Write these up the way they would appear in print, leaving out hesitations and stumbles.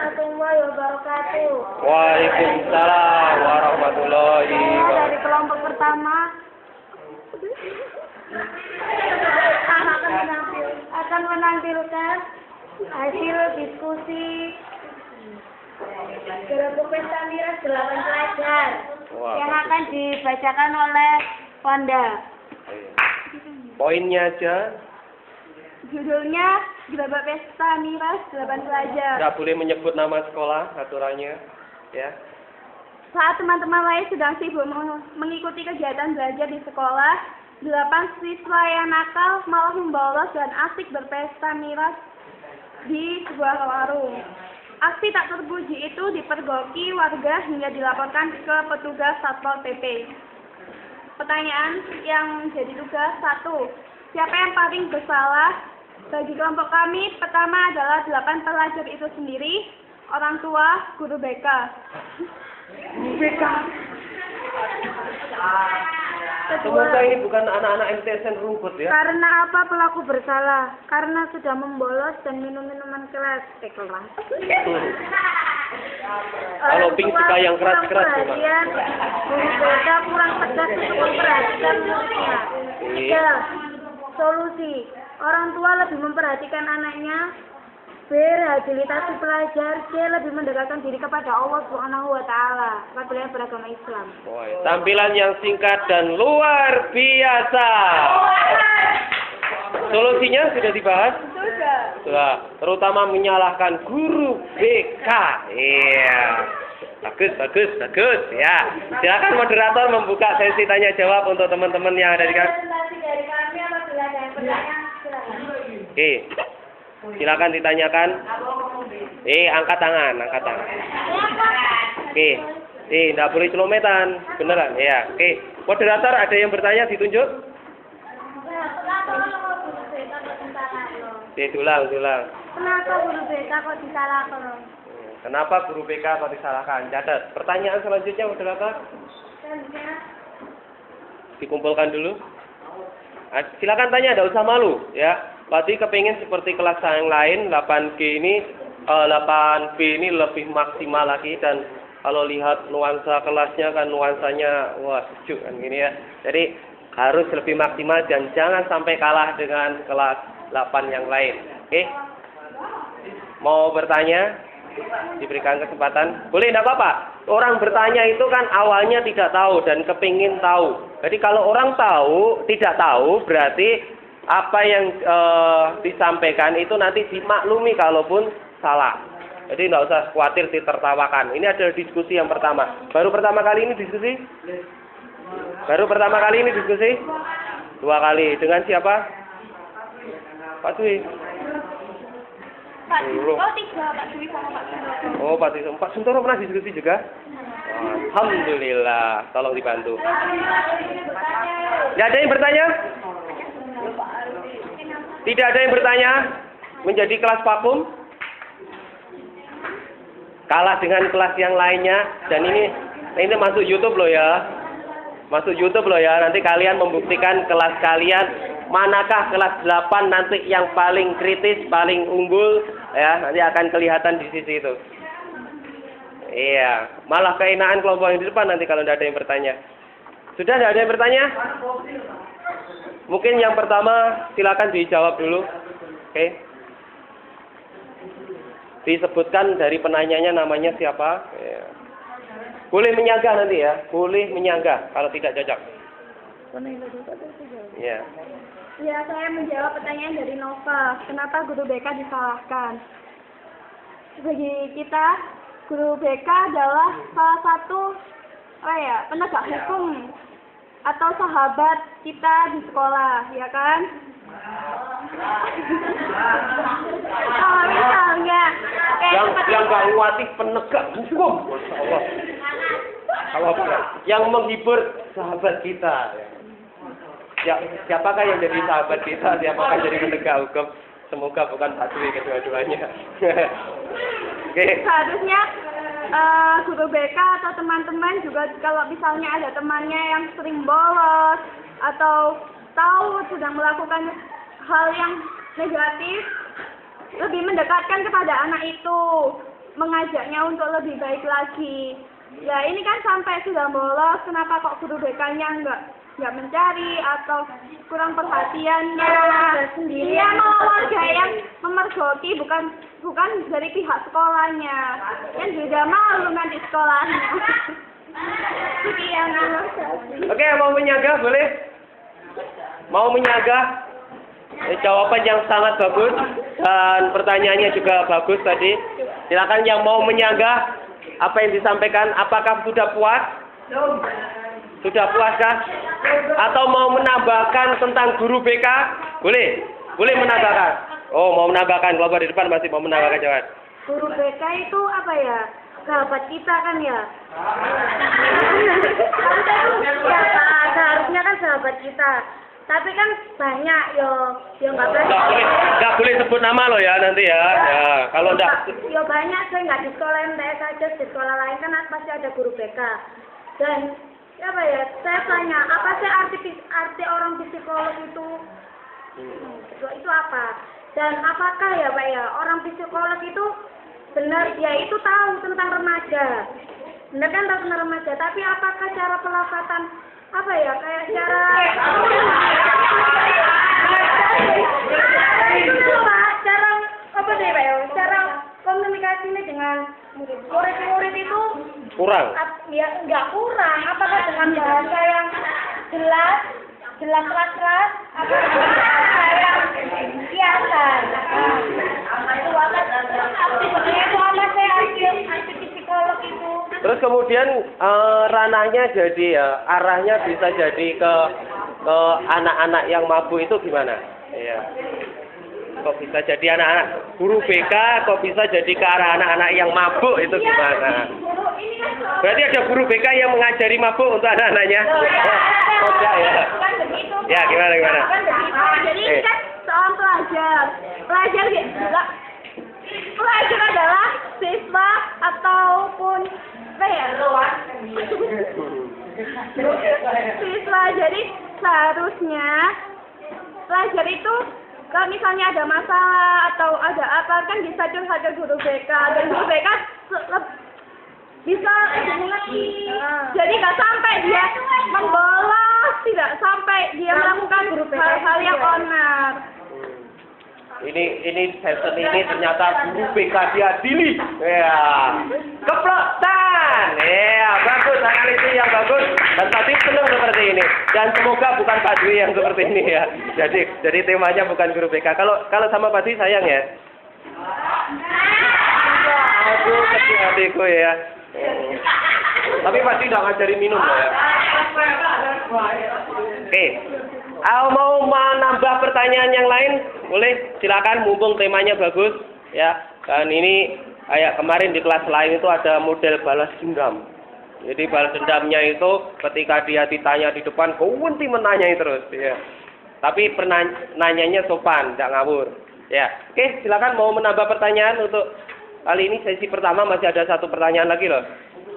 warahmatullahi wabarakatuh. Waalaikumsalam warahmatullahi Saya wabarakatuh. dari kelompok pertama akan menampilkan hasil diskusi Gerak Pesta Miras 8 pelajar yang akan dibacakan oleh Wanda. Poinnya aja. Judulnya Gerak Pesta Miras 8 pelajar. Nggak boleh menyebut nama sekolah aturannya, ya. Saat teman-teman lain sedang sibuk mengikuti kegiatan belajar di sekolah, 8 siswa yang nakal malah membolos dan asik berpesta miras di sebuah warung. Aksi tak terpuji itu dipergoki warga hingga dilaporkan ke petugas Satpol PP. Pertanyaan yang jadi tugas 1. Siapa yang paling bersalah? Bagi kelompok kami, pertama adalah 8 pelajar itu sendiri, orang tua, guru BK. BK. Semoga ini bukan anak-anak MTSN rumput ya. Karena apa pelaku bersalah? Karena sudah membolos dan minum minuman keras. Kelas. Kalau Pink suka yang keras-keras perhatian, guru BK kurang tegas untuk memperhatikan muridnya. 3. Solusi. Orang tua lebih memperhatikan anaknya. B. Rehabilitasi pelajar. C. Lebih mendekatkan diri kepada Allah Subhanahu wa Ta'ala apabila beragama Islam. Tampilan yang singkat dan luar biasa. Solusinya sudah dibahas? Sudah. Terutama menyalahkan guru BK. Iya. Bagus ya. Silakan moderator membuka sesi tanya jawab untuk teman-teman yang ada di kelas. Dari kami apabila ada yang bertanya, silakan. Oke. Silakan ditanyakan. Angkat tangan. Oke. Enggak boleh celometan. Beneran? Ya. Oke. Moderator ada yang bertanya ditunjuk? Diulang. Kenapa guru BK kok disalahkan? Kenapa guru BK kok disalahkan? Catat. Pertanyaan selanjutnya moderator. Dikumpulkan dulu. Silakan tanya, enggak usah malu ya. Pasti kepingin seperti kelas yang lain, 8B ini lebih maksimal lagi, dan kalau lihat nuansa kelasnya kan nuansanya wah sejuk kan gini ya. Jadi harus lebih maksimal dan jangan sampai kalah dengan kelas 8 yang lain. Oke? Mau bertanya? Diberikan kesempatan. Boleh, enggak apa-apa. Orang bertanya itu kan awalnya tidak tahu dan kepingin tahu. Jadi kalau orang tahu, tidak tahu berarti apa yang disampaikan itu nanti dimaklumi kalaupun salah. Jadi nggak usah khawatir ditertawakan. Ini adalah diskusi yang pertama. Baru pertama kali ini diskusi? 2 kali. Dengan siapa? Pak Dwi. Pak Dwi, 3, Pak Dwi sama Pak Suntoro. Oh, Pak Dwi. Pak Suntoro pernah diskusi juga? Alhamdulillah. Tolong dibantu. Nggak ada yang bertanya? Tidak ada yang bertanya? Menjadi kelas vakum? Kalah dengan kelas yang lainnya. Dan ini masuk YouTube loh ya. Nanti kalian membuktikan kelas kalian manakah kelas 8 nanti yang paling kritis, paling unggul ya. Nanti akan kelihatan di sisi itu. Iya, malah keenaan kelompok yang di depan nanti kalau tidak ada yang bertanya. Sudah tidak ada yang bertanya? Mungkin yang pertama silakan dijawab dulu. Oke. Disebutkan dari penanyanya namanya siapa? Ya. Boleh menyanggah nanti ya. Boleh menyanggah kalau tidak cocok. Ya. Ya, saya menjawab pertanyaan dari Nova. Kenapa guru BK disalahkan? Bagi kita, guru BK adalah salah satu penegak hukum atau sahabat kita di sekolah, ya kan? Oh, misalnya yang nggak nguatif penegak hukum, Allah. Yang menghibur sahabat kita. Ya, siapakah yang jadi sahabat kita? Siapakah jadi penegak hukum? Semoga bukan Pak Dwi kedua-duanya. Oke. Seharusnya guru BK atau teman-teman juga kalau misalnya ada temannya yang sering bolos atau tahu sedang melakukan hal yang negatif, lebih mendekatkan kepada anak itu. mengajaknya untuk lebih baik lagi. Ya ini kan sampai sudah bolos, kenapa kok guru BK-nya nggak mencari atau kurang perhatiannya? Dia malah warga yang memergoki, bukan dari pihak sekolahnya. Yang juga malu nanti sekolahnya. Sekian. Oke, mau menyagah boleh? Mau menyagah? Jawaban yang sangat bagus dan pertanyaannya juga bagus tadi. Silakan yang mau menyagah apa yang disampaikan. Apakah sudah puas? Sudah puaskah? Atau mau menambahkan tentang guru BK? Boleh? Boleh menambahkan? Oh, mau menambahkan. Kalau di depan masih mau menambahkan, jangan. Guru BK itu apa ya? Sahabat kita kan ya? Seharusnya kan sahabat kita. Tapi kan banyak yo nggak banyak. Nggak boleh sebut nama lo ya nanti ya. Ya kalau nggak. Yo banyak, saya nggak di sekolah MTS saja, di sekolah lain kan pasti ada guru BK. Dan apa ya? Saya tanya, apa sih arti orang psikolog itu? Itu apa? Dan apakah ya Pak ya orang psikolog itu benar? Ya itu tahu tentang remaja. Benar kan tahu tentang remaja. Tapi apakah cara pelafatan apa ya kayak cara apa deh Pak ya, cara komunikasinya dengan murid-murid itu Kurang. Ya nggak kurang, apakah dengan bahasa yang jelas keras, atau dengan bahasa yang biasa? Itu apa sih arti psikolog itu? Terus kemudian ranahnya jadi ya arahnya bisa jadi ke anak-anak yang mabuk itu gimana? Iya. Kok bisa jadi anak-anak guru BK kok bisa jadi ke arah anak-anak yang mabuk itu gimana? Berarti ada guru BK yang mengajari mabuk untuk anak-anaknya? Oh, enggak ya. Ya, gimana? Jadi ini kan seorang pelajar. Pelajar juga. Pelajar adalah siswa ataupun apa ya? Siswa. Jadi seharusnya pelajar itu kalau misalnya ada masalah atau ada apa kan bisa curhat ke guru BK dan guru BK bisa mengerti. Jadi nggak sampai dia membolos, tidak sampai dia melakukan hal-hal yang onar. Ini session ini ternyata guru BK diadili. Ya. Keplotan. Ya, bagus analisis yang bagus. Dan tadi senang seperti ini. Dan semoga bukan Pak Dwi yang seperti ini ya. Jadi temanya bukan guru BK. Kalau sama Pak Dwi sayang ya. Aduh, kecil hatiku ya. Tapi pasti udah ngajari minum loh ya. Oke. Mau menambah pertanyaan yang lain? Boleh, silakan mumpung temanya bagus ya. Dan ini kayak kemarin di kelas lain itu ada model balas dendam. Jadi balas dendamnya itu ketika dia ditanya di depan, kunti menanyai terus ya. Tapi nanyanya sopan, tidak ngawur. Ya. Oke, silakan mau menambah pertanyaan untuk kali ini sesi pertama masih ada satu pertanyaan lagi loh.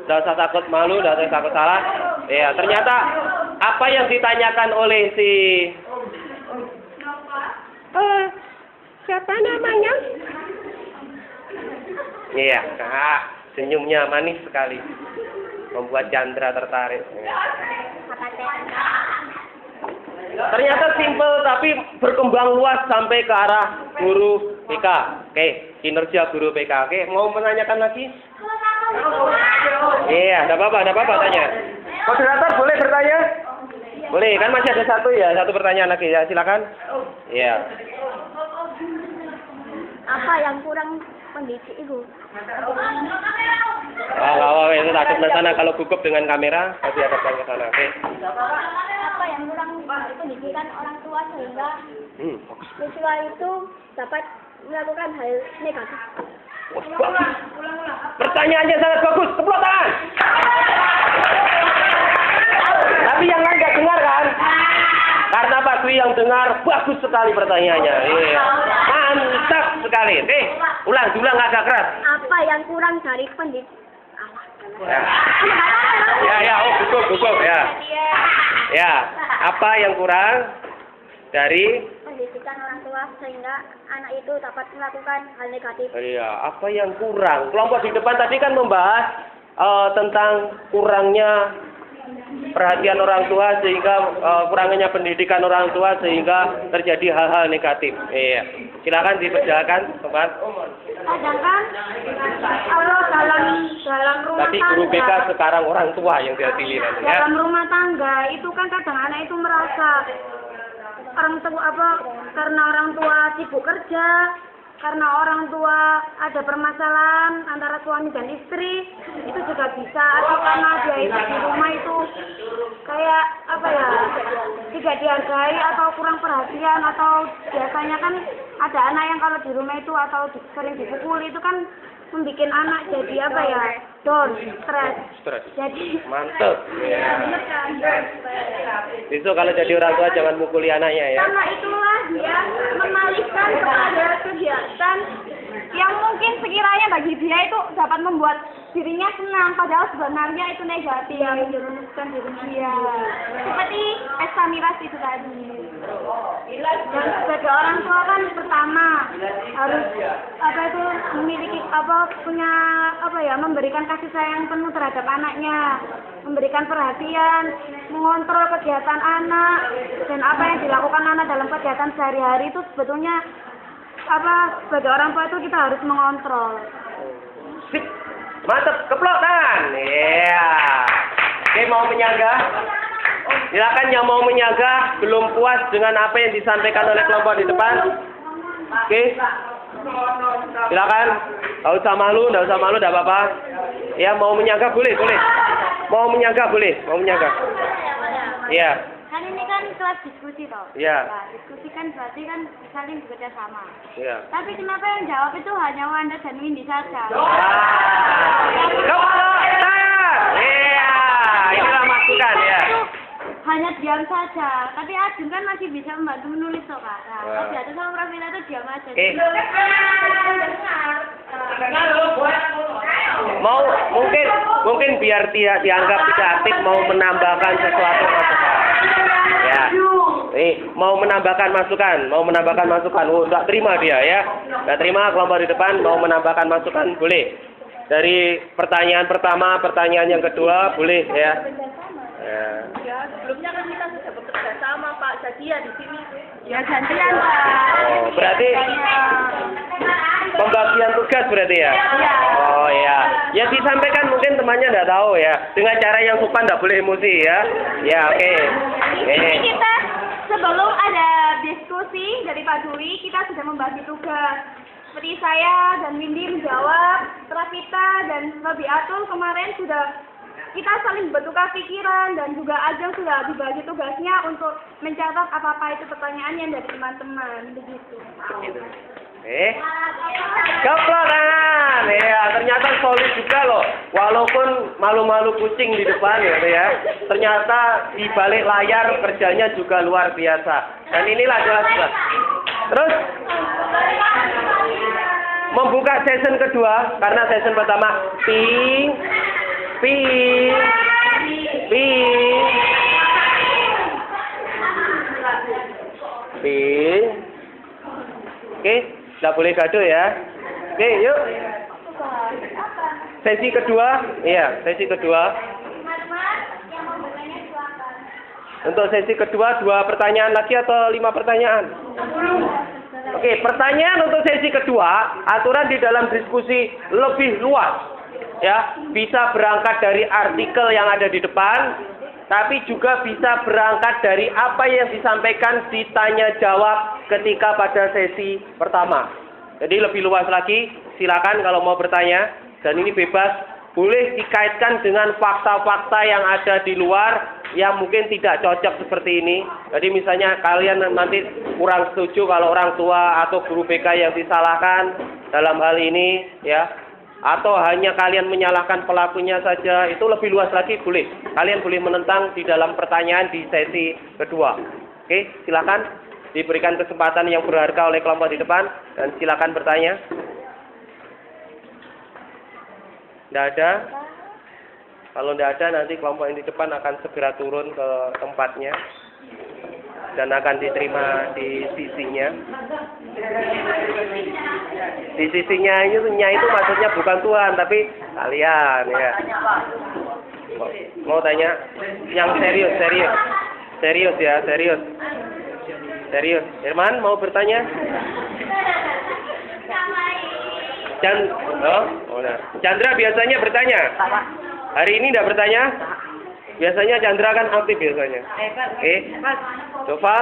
Tidak usah takut malu, tidak usah takut salah. Ya, ternyata apa yang ditanyakan oleh si siapa namanya? Iya, senyumnya manis sekali, membuat Chandra tertarik. Ternyata simpel tapi berkembang luas sampai ke arah guru BK. Oke, kinerja guru BK. Oke, mau menanyakan lagi? Iya, tidak apa-apa tanya. Moderator boleh bertanya? Boleh, kan masih ada satu pertanyaan lagi ya, silakan. Iya. Apa yang kurang pendidik itu? Itu takut ke sana kalau gugup dengan kamera, pasti ada ke sana. Oke. Apa yang kurang pendidikan orang tua sehingga siswa itu dapat melakukan hal negatif? Bagus. Pertanyaannya sangat bagus, tepuk tangan. Tapi yang lain nggak dengar kan? Karena Pak Dwi yang dengar, bagus sekali pertanyaannya. Iya. Mantap sekali. Ulang agak keras. Apa yang kurang dari pendidik? Gugup ya. Ya, apa yang kurang dari pendidikan orang tua sehingga anak itu dapat melakukan hal negatif. Iya, apa yang kurang? Kelompok di depan tadi kan membahas tentang kurangnya perhatian orang tua sehingga kurangnya pendidikan orang tua sehingga terjadi hal-hal negatif. Iya. Silakan diperjelaskan, Sobat. Kadang kan kalau dalam rumah Tadi guru BK tangga, sekarang orang tua yang diadili nanti ya. dalam rumah tangga itu kan kadang anak itu merasa orang tua karena orang tua sibuk kerja, karena orang tua ada permasalahan antara suami dan istri, itu juga bisa, atau karena dia itu di rumah itu kayak tidak dihargai atau kurang perhatian, atau biasanya kan ada anak yang kalau di rumah itu atau sering dipukul itu kan membuat anak jadi down, stres. Jadi Mantep. Ya. Besok kalau jadi orang tua jangan mukuli anaknya ya. karena itulah dia mengalihkan kepada kegiatan yang mungkin sekiranya bagi dia itu dapat membuat dirinya senang, padahal sebenarnya itu negatif yang menjerumuskan diri dia. Seperti pesta miras itu tadi. Dan sebagai orang tua kan pertama harus memiliki memberikan kasih sayang penuh terhadap anaknya, memberikan perhatian, mengontrol kegiatan anak, dan apa yang dilakukan anak dalam kegiatan sehari-hari itu sebetulnya sebagai orang tua itu kita harus mengontrol. Sip. Mantap, keplok tangan. Iya. Oke, mau menyanggah? Silakan yang mau menyanggah, belum puas dengan apa yang disampaikan oleh kelompok di depan. Oke. Silakan. Enggak usah malu, enggak apa-apa. Ya, mau menyanggah boleh. Mau menyanggah boleh, mau menyanggah. Iya. Kan ini kan kelas diskusi toh. Iya. Nah, diskusi kan berarti kan saling bekerja sama. Iya. Tapi kenapa yang jawab itu hanya Wanda dan Windy saja? Keplok tangan. Iya. Inilah masukan ya. Hanya diam saja, tapi Ajun kan masih bisa membantu menulis toh Kak. Nah, Jatuh sama Pravina itu diam aja. Oke. Mau mungkin biar tidak dianggap tidak aktif, mau menambahkan sesuatu masukan. Ya. Mau menambahkan masukan. Oh, enggak terima dia ya. Enggak terima kelompok di depan mau menambahkan masukan boleh. Dari pertanyaan pertama, pertanyaan yang kedua boleh ya. Ya, sebelumnya kan kita sudah bekerja sama Pak, jadi ya di sini. Ya gantian Pak. Oh, berarti pembagian tugas berarti ya? Iya. Oh ya. Ya disampaikan mungkin temannya enggak tahu ya. Dengan cara yang sopan enggak boleh emosi ya. Ya, oke. Ini kita sebelum ada diskusi dari Pak Dwi, kita sudah membagi tugas. Seperti saya dan Windy menjawab, Pravita dan Robi Atul kemarin sudah kita saling bertukar pikiran, dan juga Ajeng sudah dibagi tugasnya untuk mencatat apa-apa itu pertanyaannya dari teman-teman, begitu. Keplok tangan. Ya, ternyata solid juga loh. Walaupun malu-malu kucing di depan gitu ya. Ternyata di balik layar kerjanya juga luar biasa. Dan inilah jelas. Terus membuka session kedua karena session pertama ping. Oke, nggak boleh gaduh ya. Oke, yuk. Sesi kedua, sesi kedua. Untuk sesi kedua 2 pertanyaan lagi atau 5 pertanyaan? Oke, pertanyaan untuk sesi kedua, aturan di dalam diskusi lebih luas. Ya, bisa berangkat dari artikel yang ada di depan, tapi juga bisa berangkat dari apa yang disampaikan ditanya jawab ketika pada sesi pertama. Jadi lebih luas lagi, silakan kalau mau bertanya, dan ini bebas, boleh dikaitkan dengan fakta-fakta yang ada di luar yang mungkin tidak cocok seperti ini. Jadi misalnya kalian nanti kurang setuju kalau orang tua atau guru BK yang disalahkan dalam hal ini ya. Atau hanya kalian menyalahkan pelakunya saja, itu lebih luas lagi boleh. Kalian boleh menentang di dalam pertanyaan di sesi kedua. Oke, silakan diberikan kesempatan yang berharga oleh kelompok di depan dan silakan bertanya. Tidak ada? Kalau tidak ada nanti kelompok yang di depan akan segera turun ke tempatnya. dan akan diterima di sisinya. Di sisinya itu maksudnya bukan Tuhan tapi kalian ya. Mau tanya yang serius ya. Irman mau bertanya? Chandra biasanya bertanya. Hari ini tidak bertanya? Biasanya Chandra kan aktif biasanya. Dova?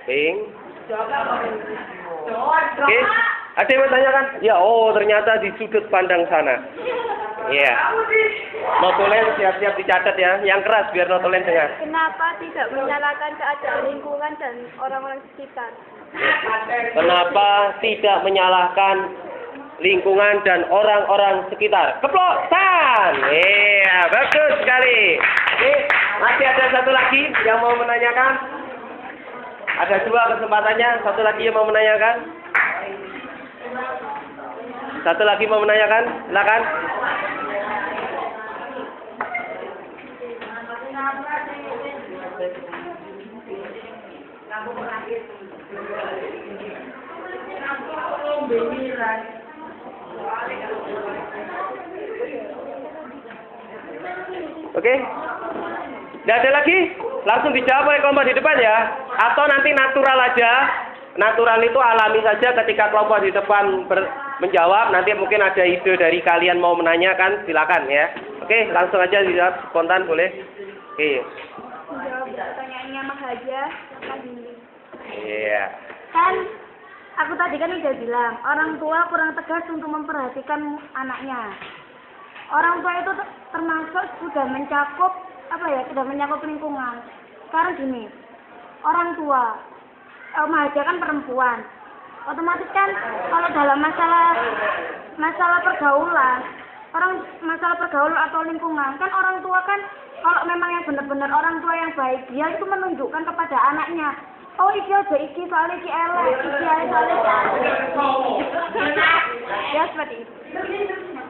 Ping? Ada yang bertanya kan? Ya, ternyata di sudut pandang sana. Iya. Notulen siap-siap dicatat ya. Yang keras biar notulen dengar. Kenapa tidak menyalahkan keadaan lingkungan dan orang-orang sekitar? Kenapa tidak menyalahkan lingkungan dan orang-orang sekitar? Keplosan. Iya, bagus sekali. Oke, masih ada satu lagi yang mau menanyakan? Ada 2 kesempatannya. Satu lagi yang mau menanyakan? Silakan. Oke? Tidak ada lagi? Langsung dijawab oleh kelompok di depan ya? Atau nanti natural aja? Natural itu alami saja ketika kelompok di depan menjawab. Nanti mungkin ada ide dari kalian mau menanyakan, silakan ya. Oke, langsung aja dijawab spontan boleh? Oke. Menjawab pertanyaannya Mas Haja. Iya. Kan aku tadi kan udah bilang, orang tua kurang tegas untuk memperhatikan anaknya. Orang tua itu termasuk sudah mencakup lingkungan. Sekarang gini, orang tua, Mahaja kan perempuan, otomatis kan kalau dalam masalah pergaulan, masalah pergaulan atau lingkungan, kan orang tua kan kalau memang yang benar-benar orang tua yang baik, dia itu menunjukkan kepada anaknya. Oh, iki aja iki soalnya iki elek, iki aja soalnya ya seperti itu.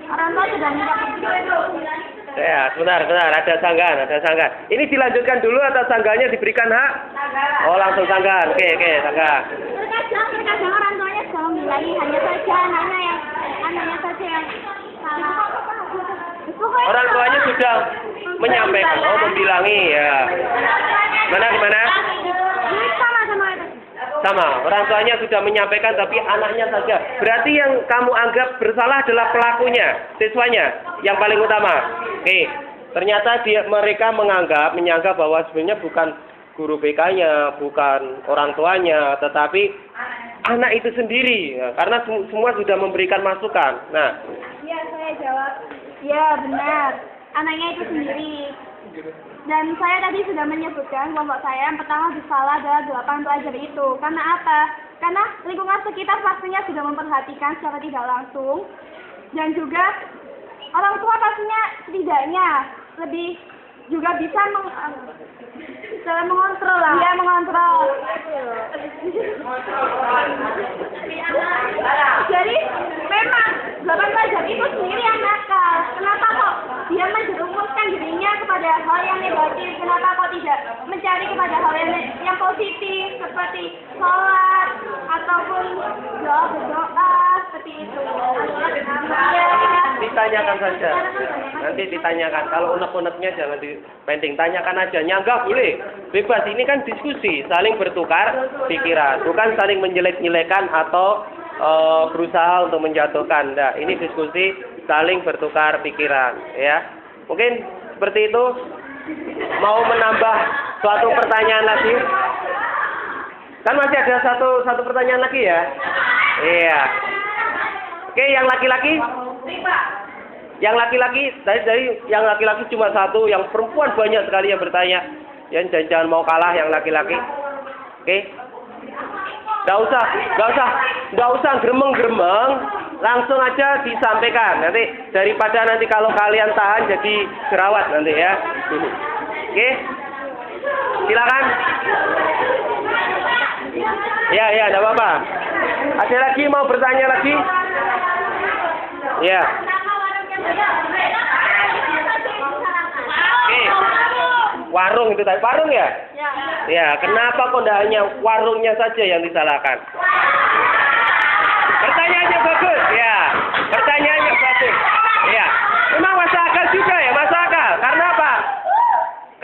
Orang tua sudah mencakup itu. Ya, sebentar, ada sanggahan. Ini dilanjutkan dulu atau sanggahnya diberikan hak? Oh, langsung sanggahan. Oke, sanggah. Terkadang orang tuanya sudah membilangi, hanya saja anaknya saja yang salah. Orang tuanya sudah menyampaikan, membilangi ya. Gimana? Sama, orang tuanya sudah menyampaikan tapi anaknya saja. Berarti yang kamu anggap bersalah adalah pelakunya, siswanya yang paling utama. Oke, ternyata mereka menyangka bahwa sebenarnya bukan guru BK-nya, bukan orang tuanya, tetapi anak itu sendiri. Ya, karena semua sudah memberikan masukan. Nah, iya, saya jawab. Ya, benar. Anaknya itu sendiri. Dan saya tadi sudah menyebutkan kelompok saya yang pertama bersalah adalah 8 pelajar itu. Karena apa? Karena lingkungan sekitar pastinya sudah memperhatikan secara tidak langsung. Dan juga orang tua pastinya setidaknya lebih juga bisa mengontrol lah. Iya, mengontrol. Jadi memang 8 pelajar itu sendiri yang nakal. Kenapa kok dia menjerumuskan dirinya kepada hal yang negatif? Kenapa kok tidak mencari kepada hal yang positif seperti sholat ataupun berdoa seperti itu? Ditanyakan saja. Nanti ditanyakan. Kalau unek-uneknya jangan dipending. Tanyakan aja. Nyanggap boleh. Bebas. Ini kan diskusi. Saling bertukar pikiran. Bukan saling menjelek-jelekan atau berusaha untuk menjatuhkan. Nah, ini diskusi saling bertukar pikiran. Ya. Mungkin seperti itu. Mau menambah suatu pertanyaan lagi? Kan masih ada satu pertanyaan lagi ya? Iya. Oke, yang laki-laki? Yang laki-laki, dari yang laki-laki cuma satu, yang perempuan banyak sekali yang bertanya. Yang jangan mau kalah yang laki-laki. Oke? Nggak usah gremeng-gremeng, langsung aja disampaikan. Nanti daripada nanti kalau kalian tahan jadi jerawat nanti ya. Oke? Silakan. Ya, enggak apa-apa. Ada lagi mau bertanya lagi? Ya. warung itu tadi. Warung ya? Ya. Ya, kenapa kok tidak hanya warungnya saja yang disalahkan? Pertanyaannya bagus, ya. Pertanyaannya bagus. Ya. Memang masuk akal juga ya, masuk akal. Karena apa?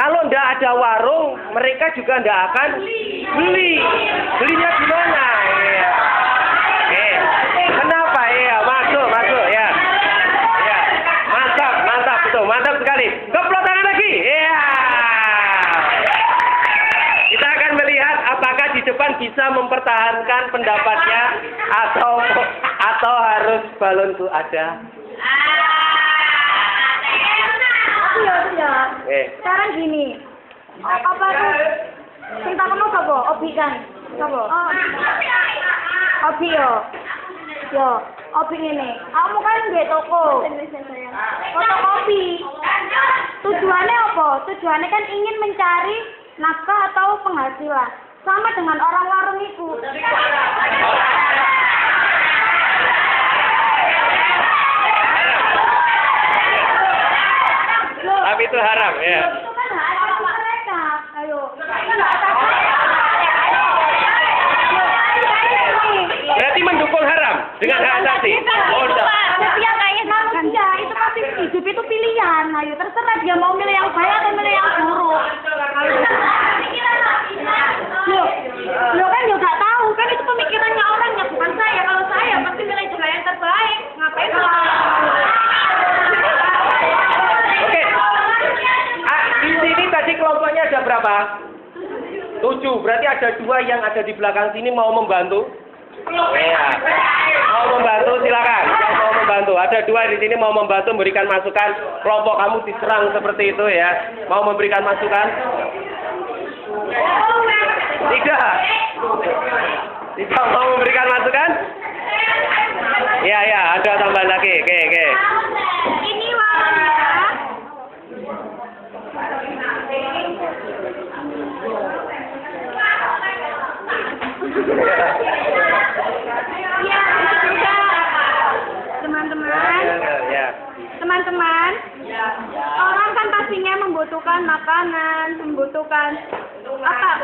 Kalau tidak ada warung, mereka juga tidak akan beli. Belinya di mana? Ya. Oke. Kenapa? Ya, masuk ya. Ya. Mantap, betul. Mantap sekali. Keplok tangan lagi. Ya. Kita akan melihat apakah di depan bisa mempertahankan pendapatnya atau harus balonku ada. Iya. Sekarang gini. Apa tuh? Cinta kamu apa? Obi kan? Apa? Obi yo. Obi ini. Kamu kan di toko. Fotokopi. Tujuannya apa? Tujuannya kan ingin mencari nafkah atau penghasilan. Sama dengan orang warung itu. Tapi itu haram, ya. Itu kan hak mereka. Ayo. Berarti mendukung haram dengan hak asasi. Oh, Setiap kayak manusia itu pasti hidup itu pilihan. Ayo terserah dia mau milih yang baik atau milih yang buruk. Lo kan juga nggak tahu kan itu pemikirannya orang ya bukan saya. Kalau saya pasti milih jalan yang terbaik. Ngapain Oke. Di sini tadi kelompoknya ada berapa? 7. Berarti ada 2 yang ada di belakang sini mau membantu. Ya. Mau membantu silakan. Yang mau membantu. Ada 2 di sini mau membantu memberikan masukan. Kelompok kamu diserang seperti itu ya. Mau memberikan masukan? Tidak mau memberikan masukan? Ya, ada tambahan lagi. Oke. Ini warungnya. Ya, juga teman-teman. Ya. Teman-teman, orang kan pastinya membutuhkan makanan, membutuhkan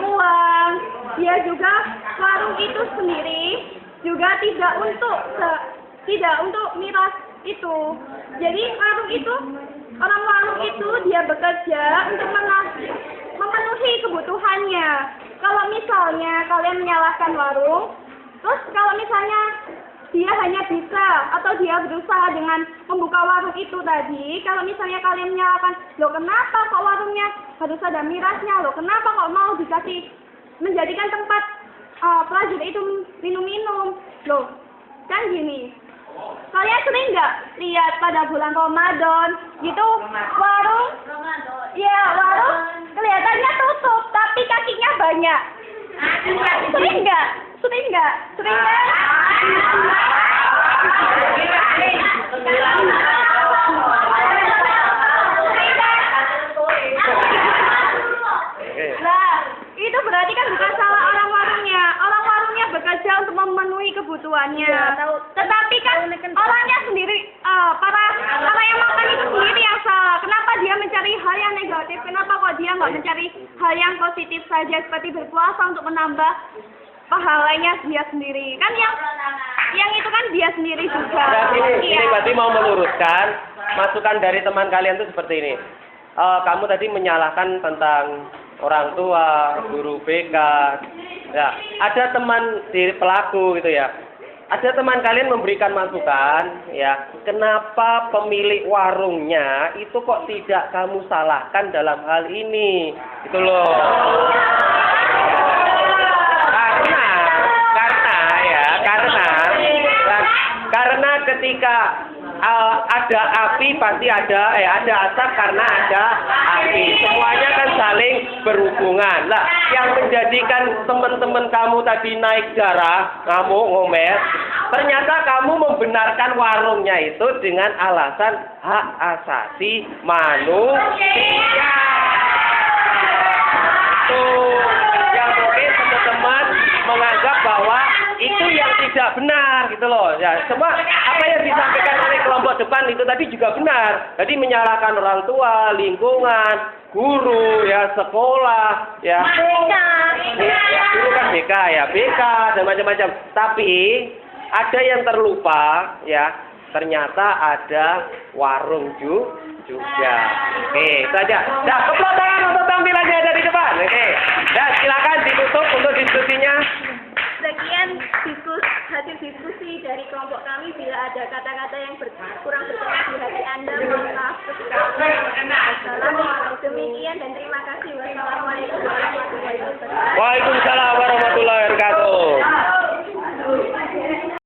uang. Dia juga warung itu sendiri juga tidak untuk miras itu. Jadi orang warung itu dia bekerja untuk memenuhi kebutuhannya. Kalau misalnya kalian menyalahkan warung, terus kalau misalnya dia hanya bisa atau dia berusaha dengan membuka warung itu tadi, kalau misalnya kalian menyalahkan, loh kenapa kok warungnya harus ada mirasnya, loh kenapa kok mau dikasih menjadikan tempat prajurit itu minum-minum, loh kan gini. Kalian sering nggak lihat pada bulan Ramadan gitu warung kelihatannya tutup tapi kakinya banyak. Sering nggak? Nah, itu berarti kan bukan salah orang warungnya. Orang warungnya bekerja untuk memenuhi kebutuhannya. Tetapi kan orangnya sendiri, para yang makan itu sendiri yang salah. Kenapa dia mencari hal yang negatif? Kenapa kok dia nggak mencari hal yang positif saja seperti berpuasa untuk menambah pahalanya dia sendiri? Kan yang itu kan dia sendiri juga. Ini berarti mau meluruskan masukan dari teman kalian itu seperti ini. Kamu tadi menyalahkan tentang orang tua, guru BK. Ya, ada teman di pelaku gitu ya. Ada teman kalian memberikan masukan, ya. Kenapa pemilik warungnya itu kok tidak kamu salahkan dalam hal ini? Gitu loh. Karena ketika ada api pasti ada asap karena ada api. Semuanya kan saling berhubungan. Lah, yang menjadikan teman-teman kamu tadi naik darah, kamu ngomel, ternyata kamu membenarkan warungnya itu dengan alasan hak asasi manusia. Tuh, yang mungkin teman-teman menganggap bahwa itu yang tidak benar gitu loh. Ya, semua apa yang disampaikan oleh kelompok depan itu tadi juga benar. Jadi menyalahkan orang tua, lingkungan, guru, ya sekolah, ya. Ya, guru kan BK ya, BK dan macam-macam. Tapi ada yang terlupa ya. Ternyata ada warung juga. Oke, itu aja. Nah, tepuk tangan untuk tampilannya dari depan. Oke. Dan silakan ditutup untuk diskusinya. Sekian hasil diskusi dari kelompok kami. Bila ada kata-kata yang kurang berkenan di hati Anda, mohon maaf sekali. Demikian dan terima kasih. Wassalamualaikum warahmatullahi wabarakatuh. Waalaikumsalam.